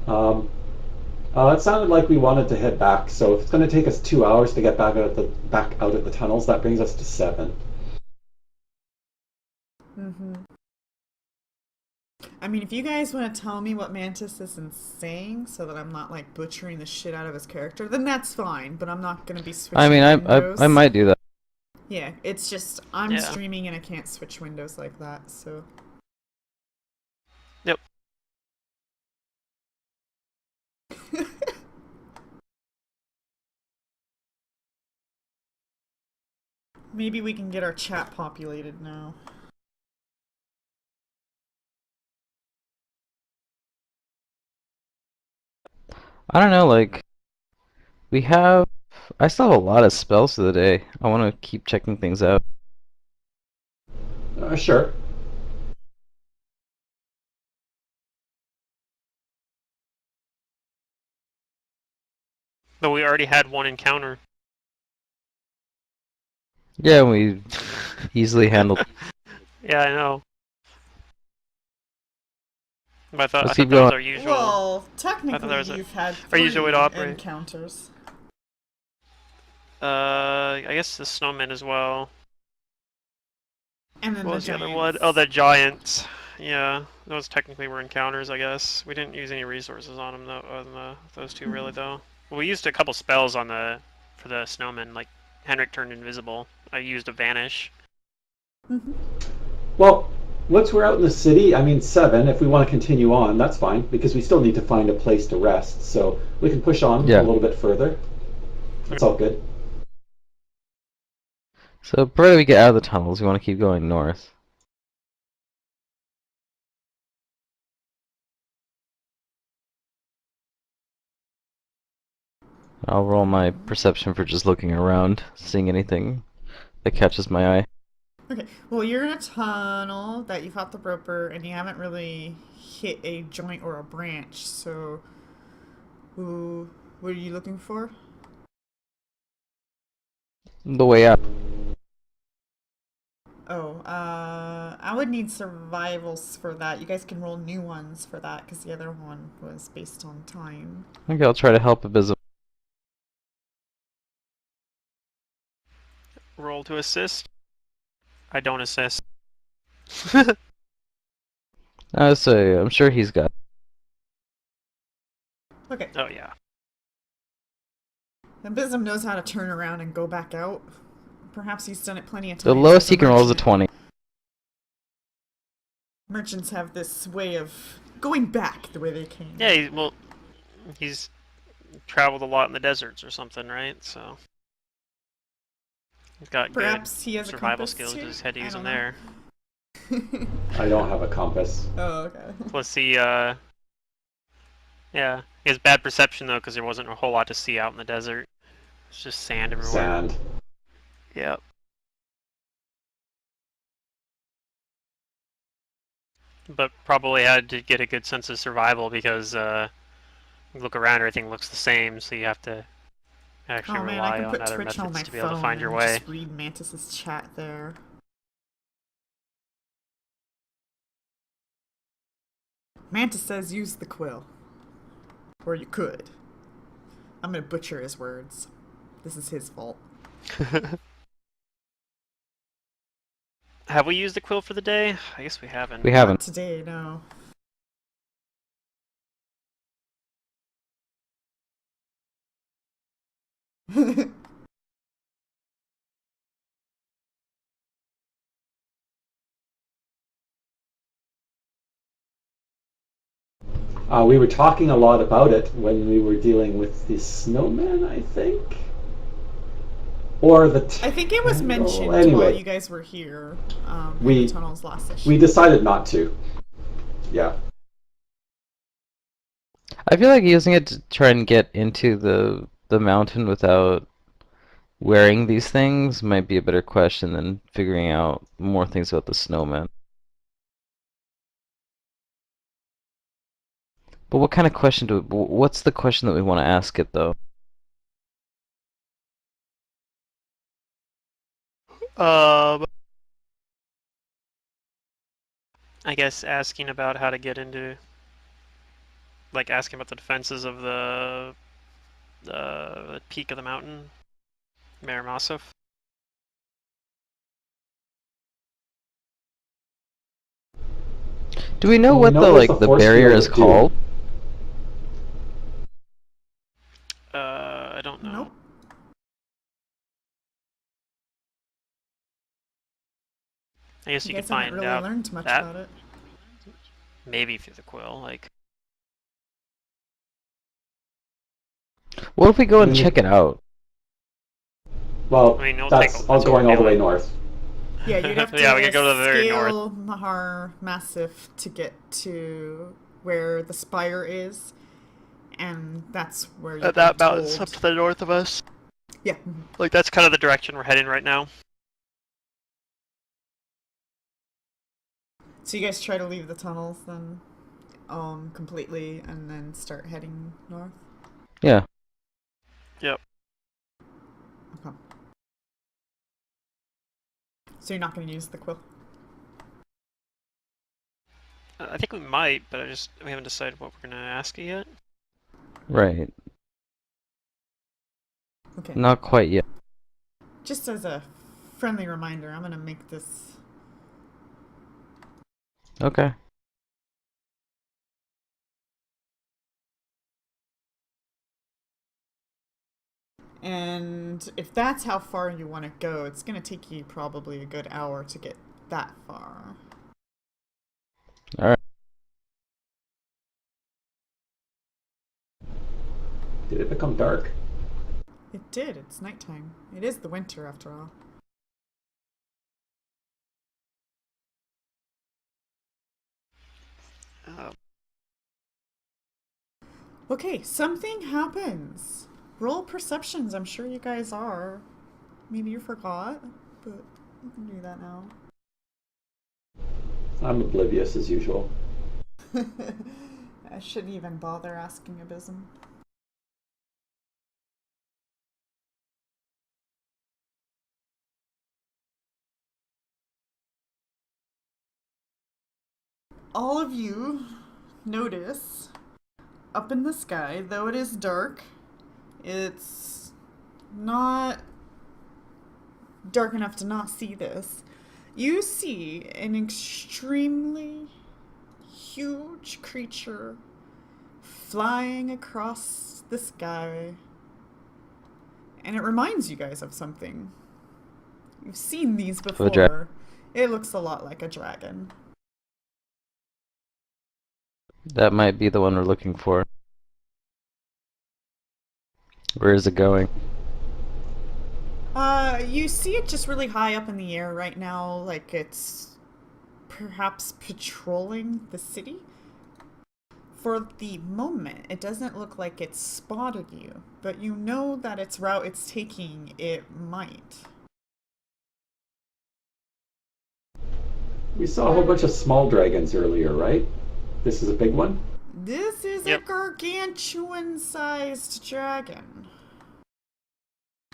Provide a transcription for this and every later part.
Um, it sounded like we wanted to head back, so if it's going to take us 2 hours to get back out of the tunnels, that brings us to 7. Mm-hmm. I mean, if you guys want to tell me what Mantis is saying so that I'm not like butchering the shit out of his character, then that's fine. But I'm not gonna be I mean, switching I windows. might do that. Yeah, it's just I'm Yeah. streaming and I can't switch windows like that. So Yep. maybe we can get our chat populated now. I don't know, like we have. I still have a lot of spells for the day. I want to keep checking things out. Sure. But we already had one encounter. Yeah, we easily handled. Yeah, I know. But I Let's thought keep that was going. our usual. Well, I thought that technically, was you've had our usual way to 3 operate. encounters. I guess the snowman as well. And then What the was the other giants. one? Oh, the giants. Yeah, those technically were encounters, I guess. We didn't use any resources on them though, on those two really though. Well, we used a couple spells on for the snowman, like Henrik turned invisible. I used a vanish. Mm-hmm. Well, once we're out in the city, I mean 7, if we want to continue on, that's fine, because we still need to find a place to rest, so we can push on a Yeah. little bit further. It's all good. So, provided we get out of the tunnels, we want to keep going north. I'll roll my perception for just looking around, seeing anything that catches my eye. Okay, well, you're in a tunnel that you've hot the roper, and you haven't really hit a joint or a branch. So, what are you looking for? The way out. Oh, I would need survivals for that. You guys can roll new ones for that because the other one was based on time. Okay, I'll try to help Abysm. Roll to assist. I don't assist. I'm sure he's got. Okay, Oh yeah. and Bism knows how to turn around and go back out. Perhaps he's done it plenty of times. The lowest as he can roll is a 20. Merchants have this way of going back the way they came. Yeah, he's traveled a lot in the deserts or something, right? So he's got Perhaps he good has a survival compass skills. too? Just had to I use them don't know. there. I don't have a compass. Oh, okay. Plus yeah, he has bad perception though because there wasn't a whole lot to see out in the desert. It's just sand everywhere. Sand. Yep. But probably had to get a good sense of survival because you look around, everything looks the same, so you have to actually Oh man, I rely can on put other Twitch on methods my to be able to phone find your and way. just read Mantis's chat there. Mantis says use the quill. Or you could. I'm gonna butcher his words. This is his fault. Have we used the quill for the day? I guess we haven't. We Not haven't. today, no. We were talking a lot about it when we were dealing with the snowman, I think, or the I think it was mentioned while Anyway, you guys were here in we the tunnels last session. we decided not to. Yeah. I feel like using it to try and get into the mountain without wearing these things might be a better question than figuring out more things about the snowman. But what kind of question what's the question that we want to ask it though? Um, I guess asking about how to get into like asking about the defenses of the peak of the mountain, Maramasov. Do we know Well, we what know the there's a the force barrier field is at Doom. called? I don't know. Nope. I guess You you could guys haven't find really out learned much that about it. maybe through the quill. Like, What if we go and Mm. check it out? Well, I mean, it'll take. that's That's going all the way doing. north. Yeah, you'd have to Yeah, we could go to the very north. scale Mahar Massif to get to where the spire is, and that's where you're That told. mountain's up to the north of us. Yeah. Like, that's kind of the direction we're heading right now. So you guys try to leave the tunnels then, completely, and then start heading north. Yeah. Yep. Okay. So you're not going to use the quill. I think we might, but we haven't decided what we're gonna ask it yet. Right. Okay. Not quite yet. Just as a friendly reminder, I'm going to make this. Okay. And if that's how far you want to go, it's going to take you probably a good hour to get that far. All right. Did it become dark? It did. It's nighttime. It is the winter, after all. Okay, something happens. Roll perceptions. I'm sure you guys are. Maybe you forgot, but you can do that now. I'm oblivious as usual. I shouldn't even bother asking Abysm. All of you notice up in the sky, though it is dark, it's not dark enough to not see this. You see an extremely huge creature flying across the sky. And it reminds you guys of something. You've seen these before. It looks a lot like a dragon. That might be the one we're looking for. Where is it going? You see it just really high up in the air right now, like it's perhaps patrolling the city. For the moment, it doesn't look like it's spotted you, but you know that its route it's taking, it might. We saw a whole bunch of small dragons earlier, right? This is a big one? This is Yep. a gargantuan-sized dragon.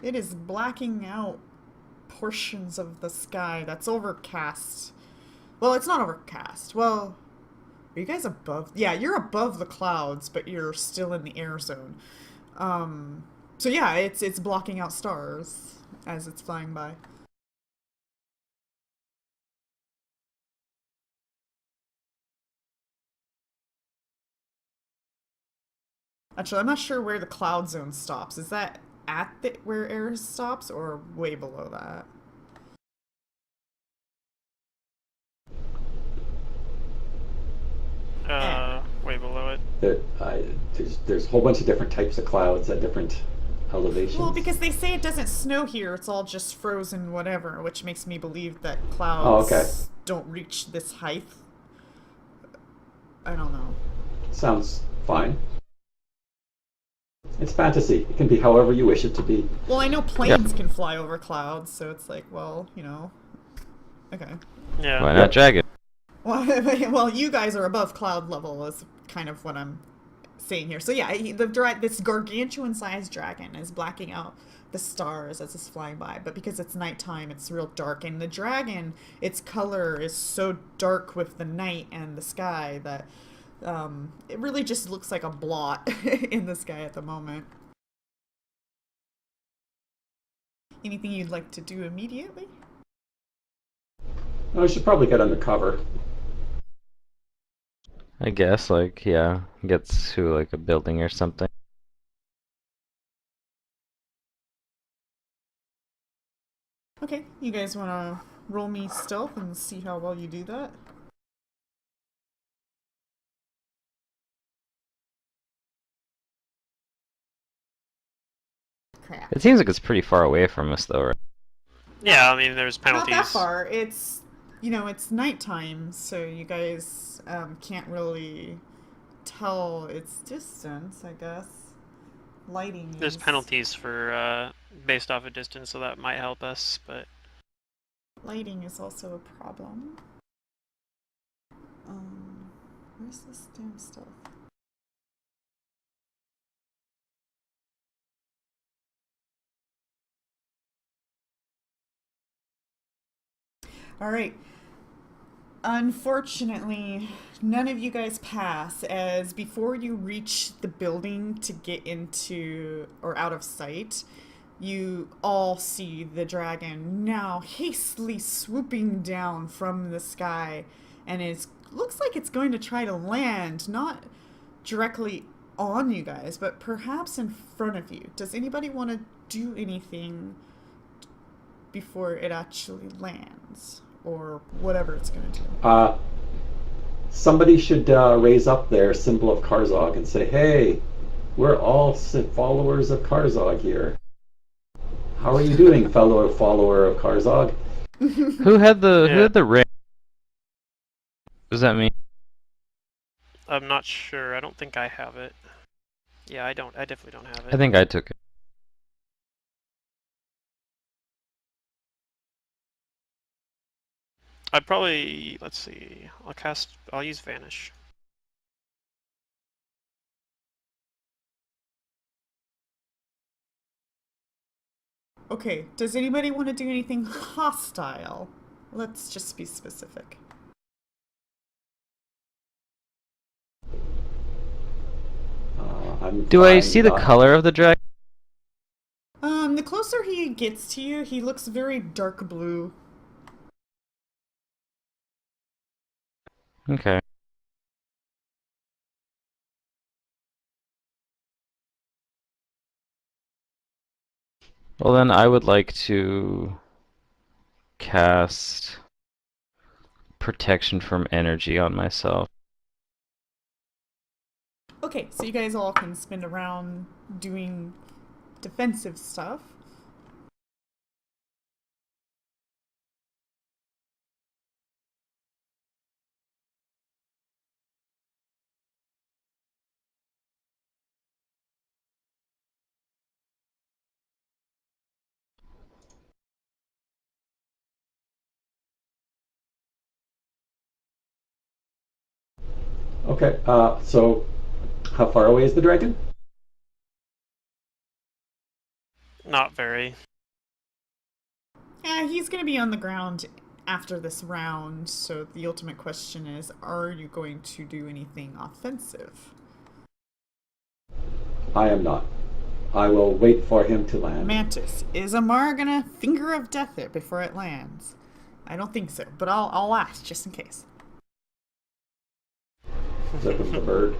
It is blacking out portions of the sky that's overcast. Well, it's not overcast. Well, are you guys above? Yeah, you're above the clouds, but you're still in the air zone. So yeah, it's blocking out stars as it's flying by. Actually, I'm not sure where the cloud zone stops. Is that at where air stops or way below that? Way below it. There's a whole bunch of different types of clouds at different elevations. Well, because they say it doesn't snow here, it's all just frozen whatever, which makes me believe that clouds don't reach this height. I don't know. Sounds fine. It's fantasy. It can be however you wish it to be. Well, I know planes can fly over clouds, so it's like, well, you know. Okay. Yeah. Why not dragon? Well, you guys are above cloud level is kind of what I'm saying here. So yeah, this gargantuan-sized dragon is blacking out the stars as it's flying by, but because it's nighttime, it's real dark, and the dragon, its color is so dark with the night and the sky that It really just looks like a blot in the sky at the moment. Anything you'd like to do immediately? I should probably get under cover. I guess, like, yeah, get to like a building or something. Okay, you guys want to roll me stealth and see how well you do that? Crap. It seems like it's pretty far away from us, though, right? Yeah, I mean, there's penalties. Not that far. It's, it's nighttime, so you guys can't really tell its distance, I guess. Lighting There's is... penalties for based off of distance, so that might help us, but Lighting is also a problem. Where's this damn stuff? Alright. Unfortunately, none of you guys pass, as before you reach the building to get into or out of sight, you all see the dragon now hastily swooping down from the sky, and it looks like it's going to try to land, not directly on you guys, but perhaps in front of you. Does anybody want to do anything before it actually lands? Or whatever it's going to do. Somebody should raise up their symbol of Karzog and say, "Hey, we're all followers of Karzog here. How are you doing, fellow follower of Karzog?" Who had the ring? What does that mean? I'm not sure. I don't think I have it. Yeah, I don't. I definitely don't have it. I think I took it. I'd probably, let's see, I'll use Vanish. Okay, does anybody want to do anything hostile? Let's just be specific. Do I see the color of the dragon? The closer he gets to you, he looks very dark blue. Okay. Well, then I would like to cast protection from energy on myself. Okay, so you guys all can spin around doing defensive stuff. Okay, so how far away is the dragon? Not very. Yeah, he's going to be on the ground after this round, so the ultimate question is, are you going to do anything offensive? I am not. I will wait for him to land. Mantis, is Amar gonna finger of death it before it lands? I don't think so, but I'll ask just in case. Zip him the bird.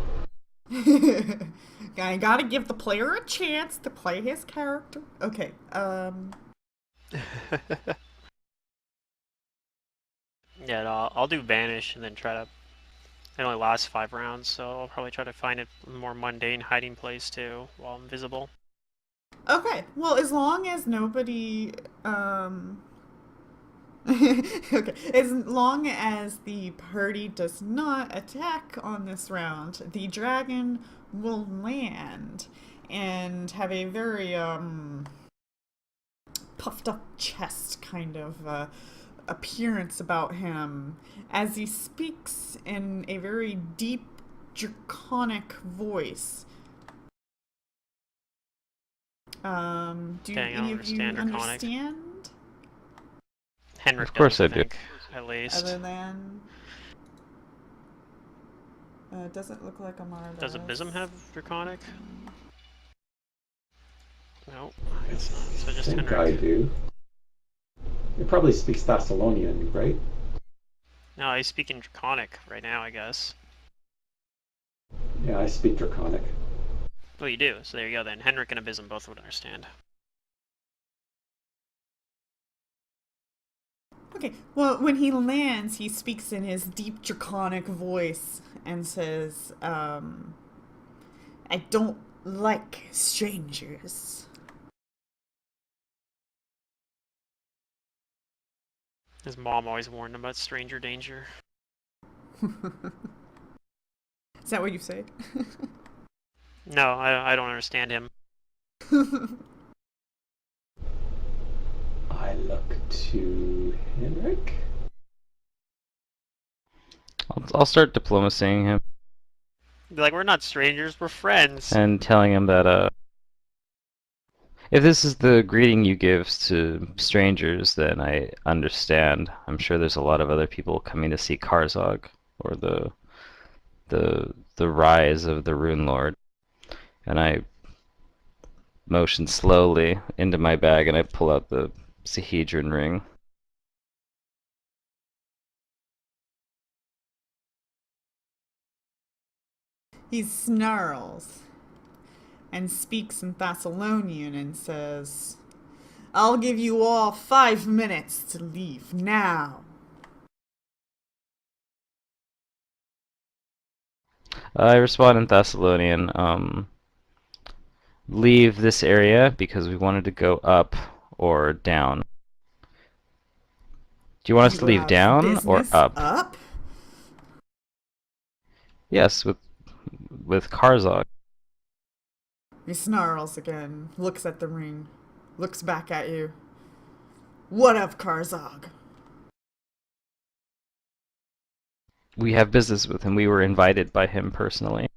I gotta give the player a chance to play his character. Okay, Yeah, I'll do Vanish and then try to... It only lasts 5 rounds, so I'll probably try to find a more mundane hiding place too, while I'm visible. okay, well, as long as nobody, okay, as long as the party does not attack on this round, the dragon will land and have a very, puffed up chest kind of, appearance about him as he speaks in a very deep, draconic voice. Do any of you understand? Henrik Of course does, I do. think, at least. Other than... Doesn't look like Amara Does Abysm have Draconic? No, I I guess not. So just think Henrik. I do. It probably speaks Thessalonian, right? No, he's speaking Draconic right now, I guess. Yeah, I speak Draconic. Well, you do. So there you go then. Henrik and Abysm both would understand. Okay, well, when he lands, he speaks in his deep draconic voice and says, I don't like strangers. His mom always warned him about stranger danger. Is that what you say? No, I don't understand him. I look to Henrik. I'll start diplomacying him Be like, we're not strangers, we're friends. and telling him that if this is the greeting you give to strangers, then I understand. I'm sure there's a lot of other people coming to see Karzog or the rise of the Runelord. And I motion slowly into my bag and I pull out the Sahedron ring. He snarls and speaks in Thessalonian and says, I'll give you all 5 minutes to leave now. I respond in Thessalonian, leave this area because we wanted to go up or down. Do you want us to leave down or up? Up? Yes, with Karzog. He snarls again, looks at the ring, looks back at you. What of Karzog? We have business with him. We were invited by him personally.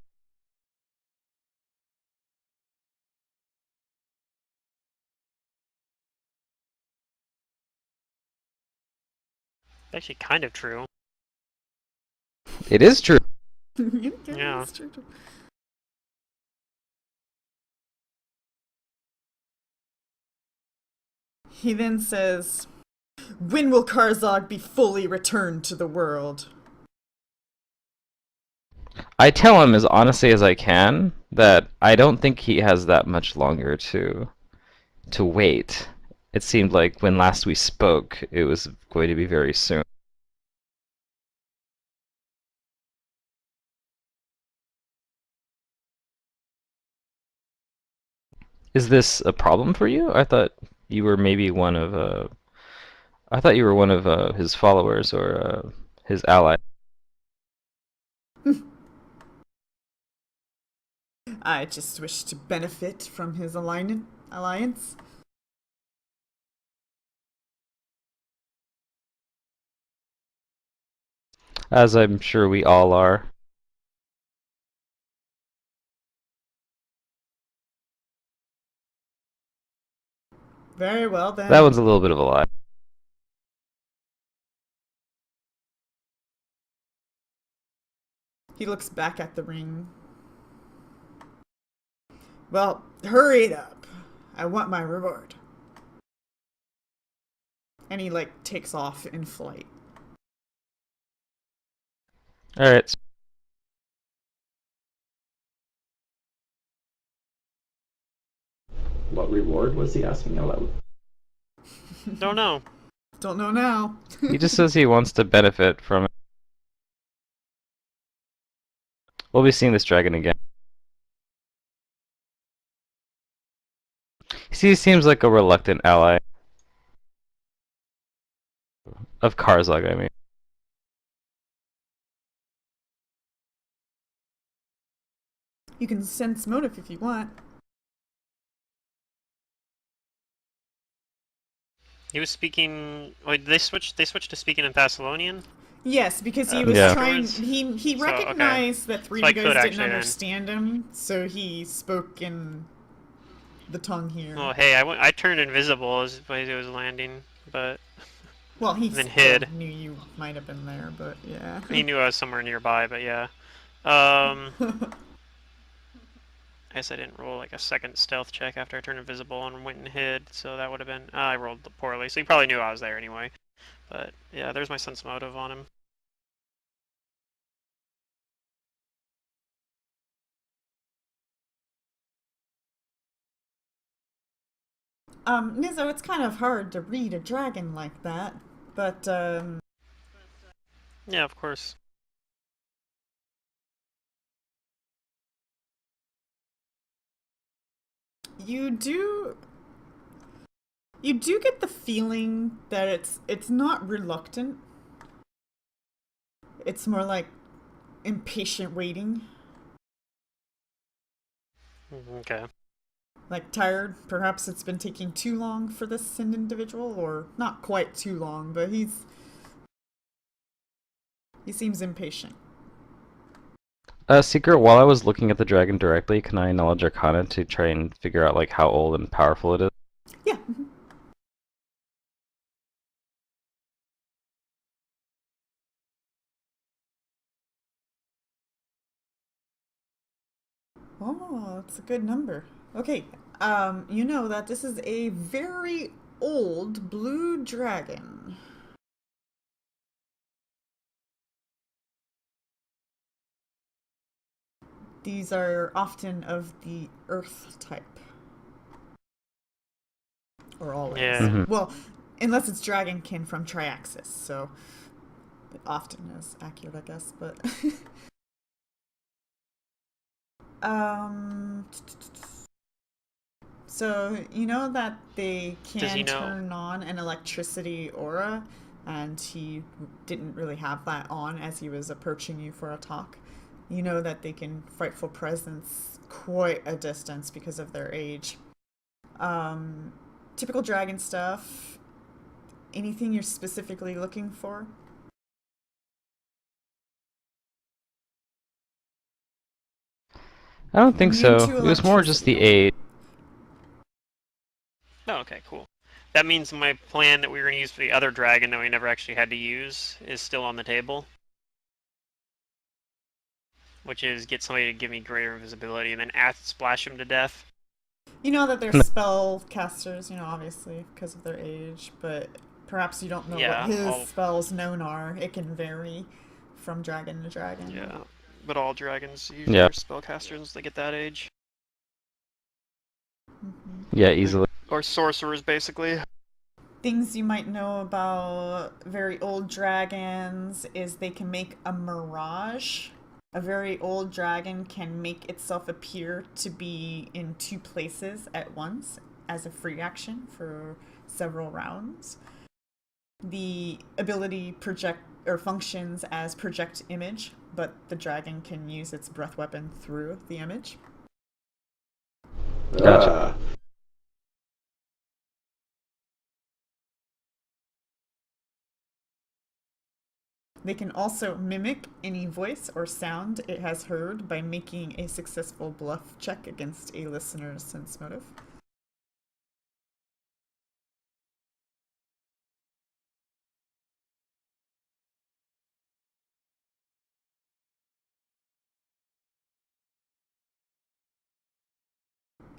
Actually, kind of true. It is true. Yeah. He then says, when will Karzog be fully returned to the world? I tell him as honestly as I can that I don't think he has that much longer to wait. It seemed like when last we spoke, it was going to be very soon. Is this a problem for you? I thought you were maybe one of I thought you were one of his followers or his ally. I just wish to benefit from his alliance. As I'm sure we all are. Very well then. That one's a little bit of a lie. He looks back at the ring. Well, hurry it up. I want my reward. And he, takes off in flight. Alright. What reward was he asking aloud? Don't know. Don't know now. He just says he wants to benefit from it. We'll be seeing this dragon again. He seems like a reluctant ally. Of Karzog, I mean. You can sense motive if you want. He was speaking. Wait, they switched to speaking in Thessalonian. Yes, because he was Yeah. trying. Afterwards? He So, okay. recognized that three So I of you could guys didn't actually then. understand him, so he spoke in the tongue here. Well, hey, I turned invisible as he was landing, but Well, he then still hid. knew you might have been there, but yeah. he knew I was somewhere nearby. But yeah, I guess I didn't roll like a second stealth check after I turned invisible and went and hid, so that would have been. I rolled poorly, so he probably knew I was there anyway. But yeah, there's my sense motive on him. Nizzo, it's kind of hard to read a dragon like that, but Yeah, of course. you do get the feeling that it's not reluctant. It's more like impatient waiting, Okay. like tired. Perhaps it's been taking too long for this individual, or not quite too long, but he seems impatient. Secret, while I was looking at the dragon directly, can I knowledge arcana to try and figure out like how old and powerful it is? Yeah. Oh, that's a good number. Okay. You know that this is a very old blue dragon. These are often of the earth type. Or always. Yeah. Mhm. Well, unless it's dragonkin from Triaxis, so often is accurate, I guess, but um so you know that they Does he can know? turn on an electricity aura, and he didn't really have that on as he was approaching you for a talk. You know that they can frightful presence quite a distance because of their age. Um, Typical dragon stuff. Anything you're specifically looking for? I don't think Immune so. to It was more just electricity. the Okay. age. Oh, okay, cool. That means my plan that we were going to use for the other dragon that we never actually had to use is still on the table. Which is get somebody to give me greater invisibility and then splash him to death. You know that they're spell casters, obviously, because of their age, but perhaps you don't know what Yeah, his all spells known are. It can vary from dragon to dragon. yeah, but all dragons usually Yeah. are spellcasters once they get that age, Yeah, easily. or sorcerers basically. Things you might know about very old dragons is they can make a mirage. A very old dragon can make itself appear to be in two places at once as a free action for several rounds. The ability project or functions as project image, but the dragon can use its breath weapon through the image. Gotcha. They can also mimic any voice or sound it has heard by making a successful bluff check against a listener's sense motive.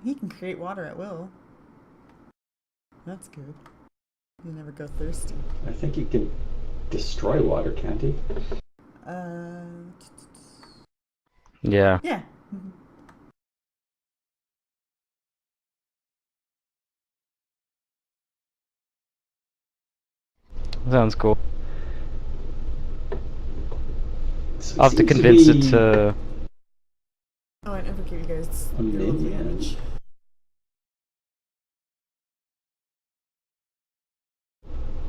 He can create water at will. That's good. He'll never go thirsty. I think he can destroy water, can't he? Uh, Yeah. yeah. Sounds cool. So I'll have to seems convince be it to. Oh, I never gave you guys a the lovely minion. image.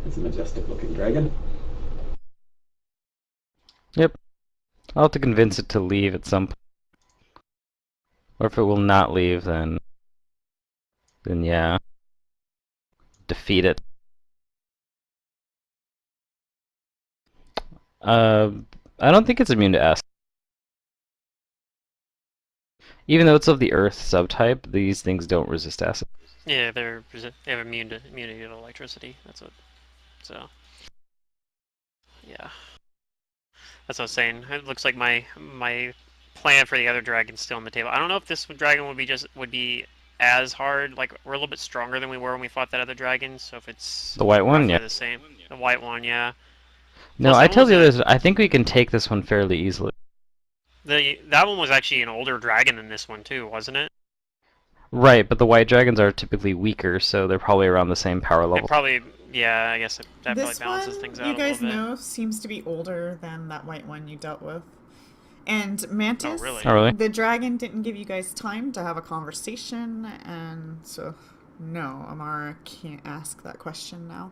It's a majestic looking dragon. Yep. I'll have to convince it to leave at some point. Or if it will not leave, then yeah. Defeat it. Uh, I don't think it's immune to acid. Even though it's of the earth subtype, these things don't resist acid. Yeah, they have immunity to electricity. That's what. So, yeah. That's what I was saying. It looks like my plan for the other dragon's still on the table. I don't know if this dragon would be as hard. Like we're a little bit stronger than we were when we fought that other dragon. So if it's The white one, roughly yeah. the same, the white one, yeah. No, Plus I that one tell was the a others, I think we can take this one fairly easily. that one was actually an older dragon than this one too, wasn't it? Right, but the white dragons are typically weaker, so they're probably around the same power It level. probably, yeah, I guess that probably This balances one, things you out a guys little bit. know, seems to be older than that white one you dealt with. And Oh, Mantis, really? Oh, really? the dragon didn't give you guys time to have a conversation, and so, no, Amara can't ask that question now.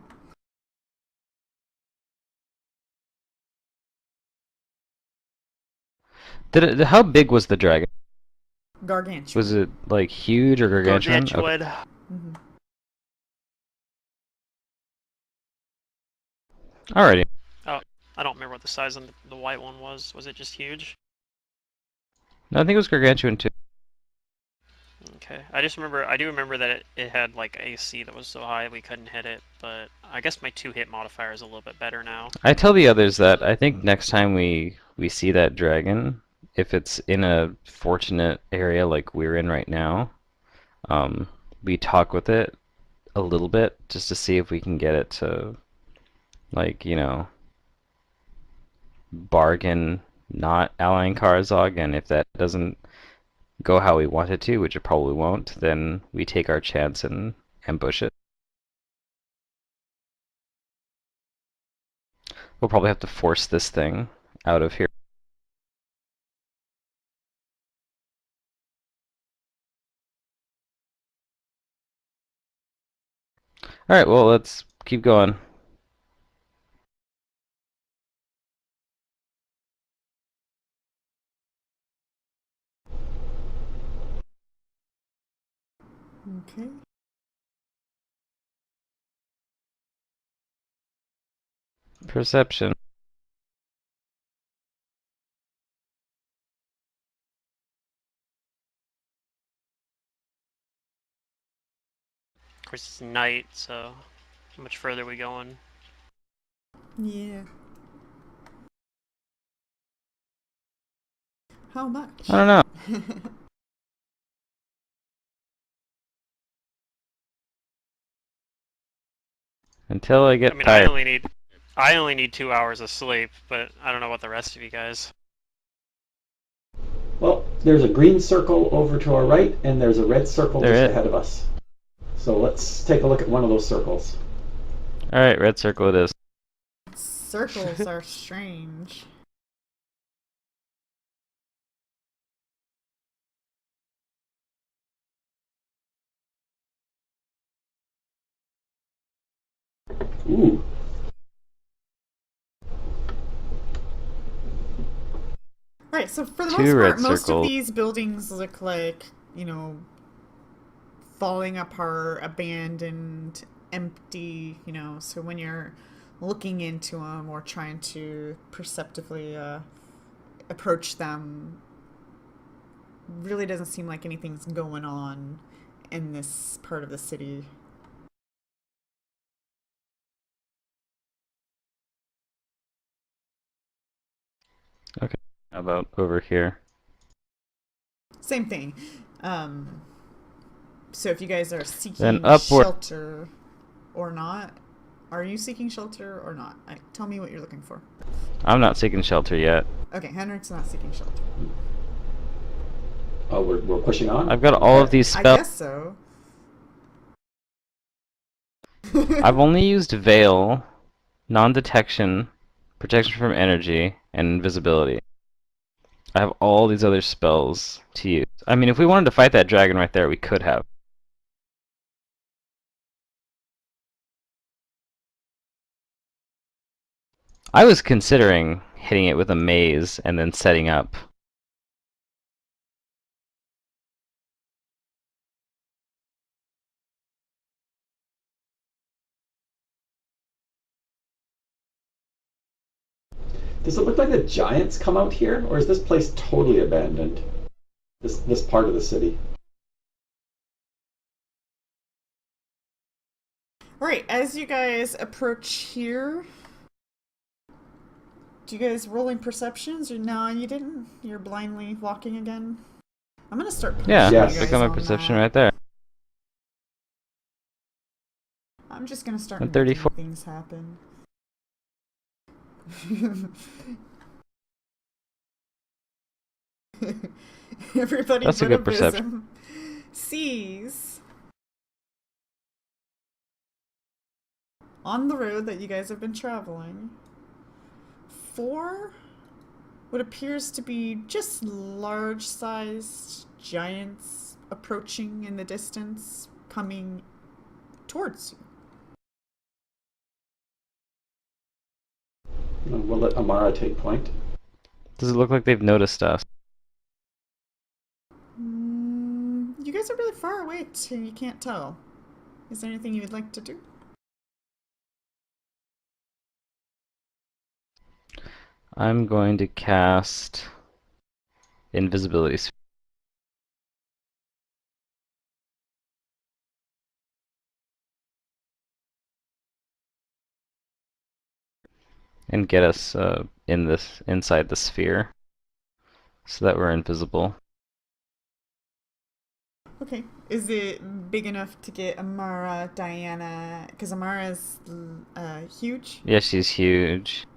How big was the dragon? Gargantuan. Was it like huge or gargantuan? Okay. Gargantuan. Mhm. Alrighty. Oh, I don't remember what the size of the white one was. Was it just huge? No, I think it was gargantuan too. Okay. I do remember that it had like AC that was so high we couldn't hit it, but I guess my 2-hit modifier is a little bit better now. I tell the others that I think next time we see that dragon, if it's in a fortunate area like we're in right now, we talk with it a little bit just to see if we can get it to, like, bargain not allying Karzog, and if that doesn't go how we want it to, which it probably won't, then we take our chance and ambush it. We'll probably have to force this thing out of here. Alright, well, let's keep going. Okay. Perception. Of course, it's night, so how much further are we going? Yeah. How much? I don't know. Until I get I mean, tired. I only need 2 hours of sleep, but I don't know about the rest of you guys. Well, there's a green circle over to our right, and there's a red circle There just is. ahead of us. So let's take a look at one of those circles. Alright, red circle it is. Circles are strange. Ooh. Right, so for the Two most red part, most of circles. these buildings look like, falling apart, abandoned, empty, so when you're looking into them or trying to perceptively approach them, really doesn't seem like anything's going on in this part of the city. Okay. How about over here? Same thing. So if you guys are seeking Then upward. shelter or not, are you seeking shelter or not? Tell me what you're looking for. I'm not seeking shelter yet. Okay, Henrik's not seeking shelter. Oh, we're pushing on? I've got all of these I spells. guess so. I've only used Veil, non-detection, protection from energy, and invisibility. I have all these other spells to use. I mean, if we wanted to fight that dragon right there, we could have. I was considering hitting it with a maze and then setting up. Does it look like the giants come out here, or is this place totally abandoned? This part of the city. Right, as you guys approach here, Do you guys rolling perceptions? Or no, you didn't? You're blindly walking again? I'm gonna start punishing Yeah, you Yes. guys become a on perception that. right there. I'm just gonna start And making 34. things happen. Everybody That's a but good perception. Abysm sees on the road that you guys have been traveling 4 what appears to be just large-sized giants approaching in the distance, coming towards you. We'll let Amara take point. Does it look like they've noticed us? You guys are really far away, so you can't tell. Is there anything you would like to do? I'm going to cast invisibility sphere and get us inside the sphere so that we're invisible. Okay. Is it big enough to get Amara, Diana? Because Amara's huge. Yeah, she's huge.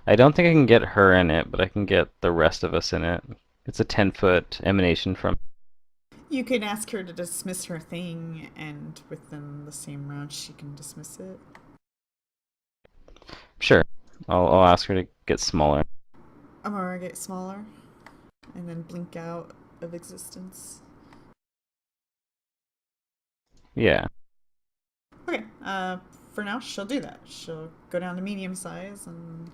I don't think I can get her in it, but I can get the rest of us in it. It's a 10-foot emanation from. You can ask her to dismiss her thing, and within the same round, she can dismiss it. Sure. I'll ask her to get smaller. Amara gets smaller, and then blink out of existence. Yeah. Okay. For now, she'll do that. She'll go down to medium size and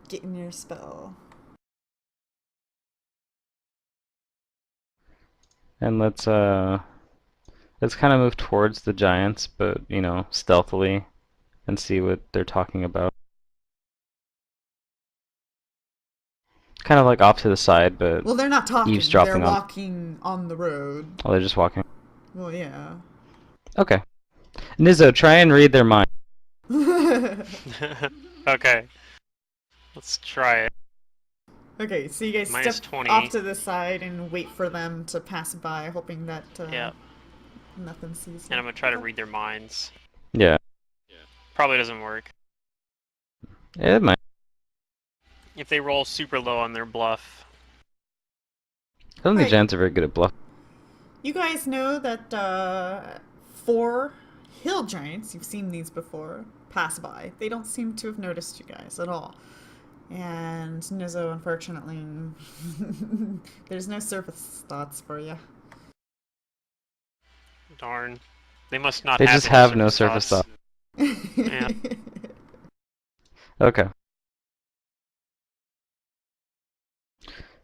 get in your spell. And let's kind of move towards the giants, but stealthily, and see what they're talking about. Kind of like off to the side, but Well, they're not talking. eavesdropping They're on. walking on the road. Oh, they're just walking. Well, yeah. Okay. Nizzo, try and read their mind. Okay. Let's try it. Okay, so you guys Minus step 20. off to the side and wait for them to pass by, hoping that Yeah. nothing sees And I'm you. gonna try to read their minds. Yeah. Probably doesn't work. It might. If they roll super low on their bluff. I don't think Right. giants are very good at bluff. You guys know that 4 hill giants, you've seen these before, pass by. They don't seem to have noticed you guys at all. And Nizzo, unfortunately, there's no surface thoughts for you. Darn. They must not They have just any have no surface thoughts. thought. Yeah. Okay.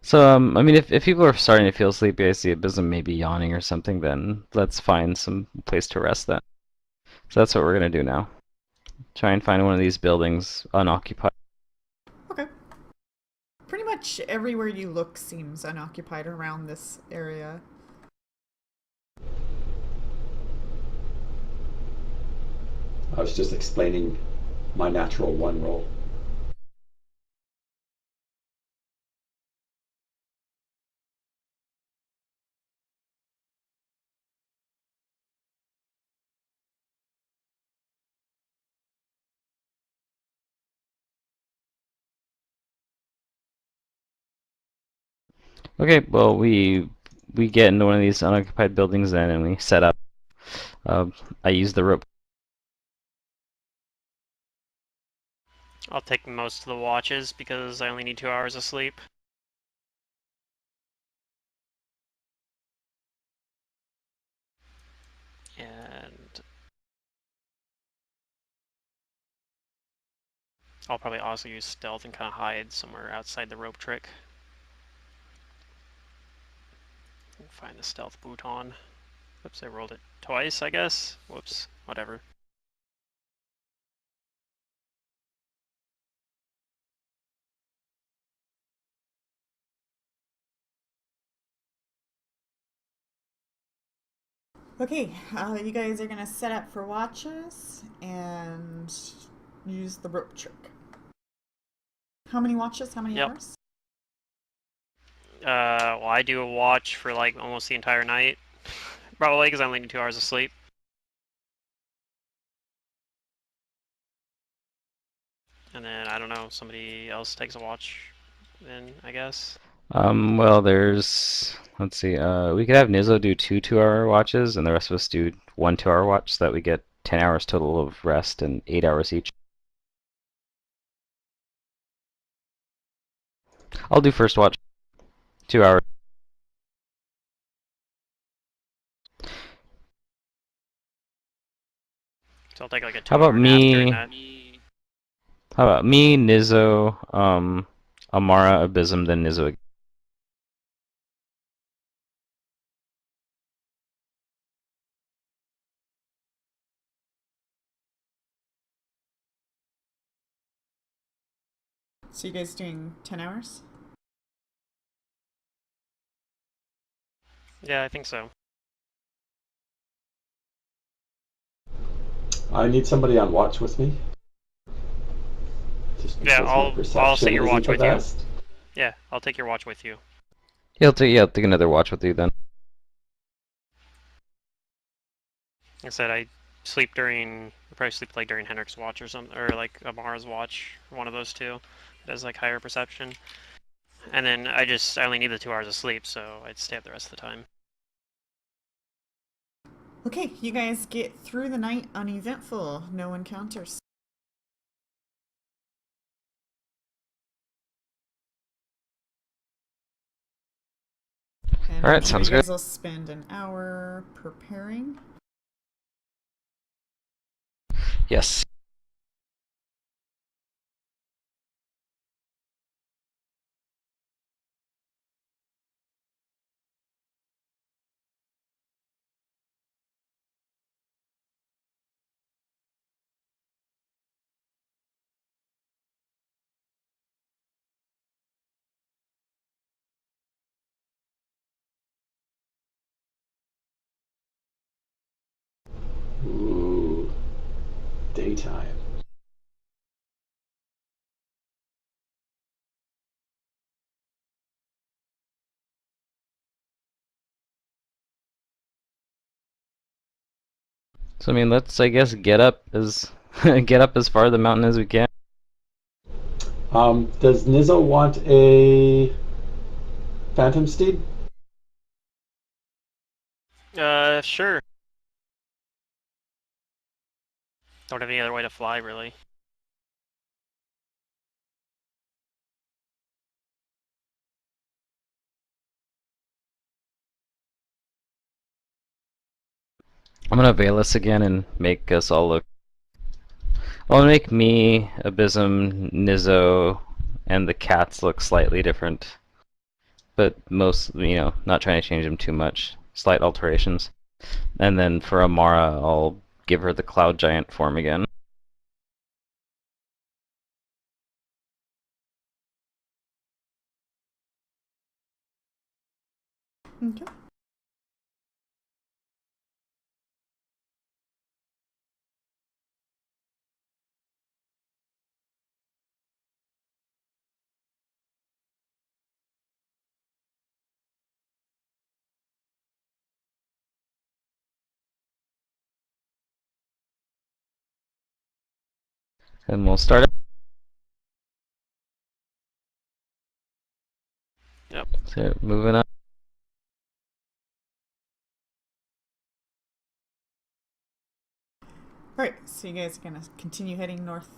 So, I mean, if people are starting to feel sleepy, I see Abysm maybe yawning or something, then let's find some place to rest then. So that's what we're gonna do now. Try and find one of these buildings unoccupied. Okay. Pretty much everywhere you look seems unoccupied around this area. I was just explaining my natural 1 roll. Okay, well we get into one of these unoccupied buildings then, and we set up. I use the rope. I'll take most of the watches because I only need 2 hours of sleep. And I'll probably also use stealth and kind of hide somewhere outside the rope trick. Find the stealth bouton. Oops, I rolled it twice, I guess. Whoops, whatever. Okay, you guys are gonna set up for watches and use the rope trick. How many watches? How many Yep. hours? Well, I do a watch for like almost the entire night, probably because I only need 2 hours of sleep. And then I don't know, somebody else takes a watch. Then I guess. Well, let's see, we could have Nizzo do 2 2-hour watches, and the rest of us do 1 2-hour watch, so that we get 10 hours total of rest and 8 hours each. I'll do first watch, 2 hours. So I'll take like a How 2 hour about nap during me? that. How about me, Nizzo, Amara, Abysm, then Nizzo again? So you guys doing 10 hours? Yeah, I think so. I need somebody on watch with me. Just Yeah, because my I'll perception set your isn't watch the with you. best. Yeah, I'll take your watch with you. Yeah, I'll take another watch with you then. Like I said, I sleep during. I probably sleep like during Henrik's watch or something, or like Amara's watch, one of those two. It has like higher perception. And then I only need the 2 hours of sleep, so I'd stay up the rest of the time. Okay, you guys get through the night uneventful. No encounters. And All I'm right, sure you sounds good. guys will spend an hour preparing. Yes. Ooh, daytime. So I mean, let's I guess get up as get up as far the mountain as we can. Does Nizzo want a phantom steed? Sure. Don't have any other way to fly, really. I'm gonna veil us again and make us all look. I'll make me, Abysm, Nizzo, and the cats look slightly different, but most, not trying to change them too much. Slight alterations. And then for Amara, I'll give her the cloud giant form again. Okay. And we'll start it. Yep. So moving up. Alright, so you guys are gonna continue heading north.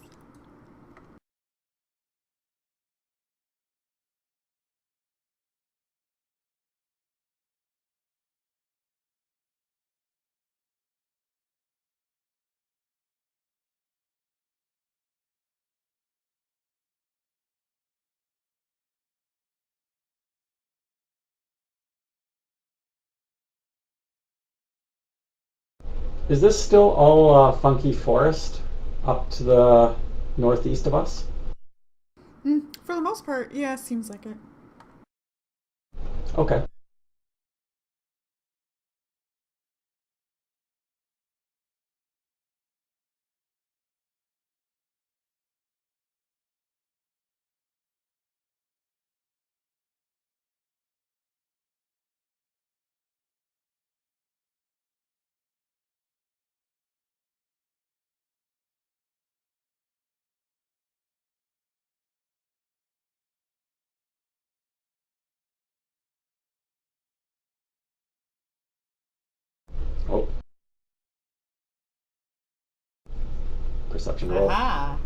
Is this still all funky forest up to the northeast of us? For the most part, yeah, seems like it. Okay. Perception roll. Aha.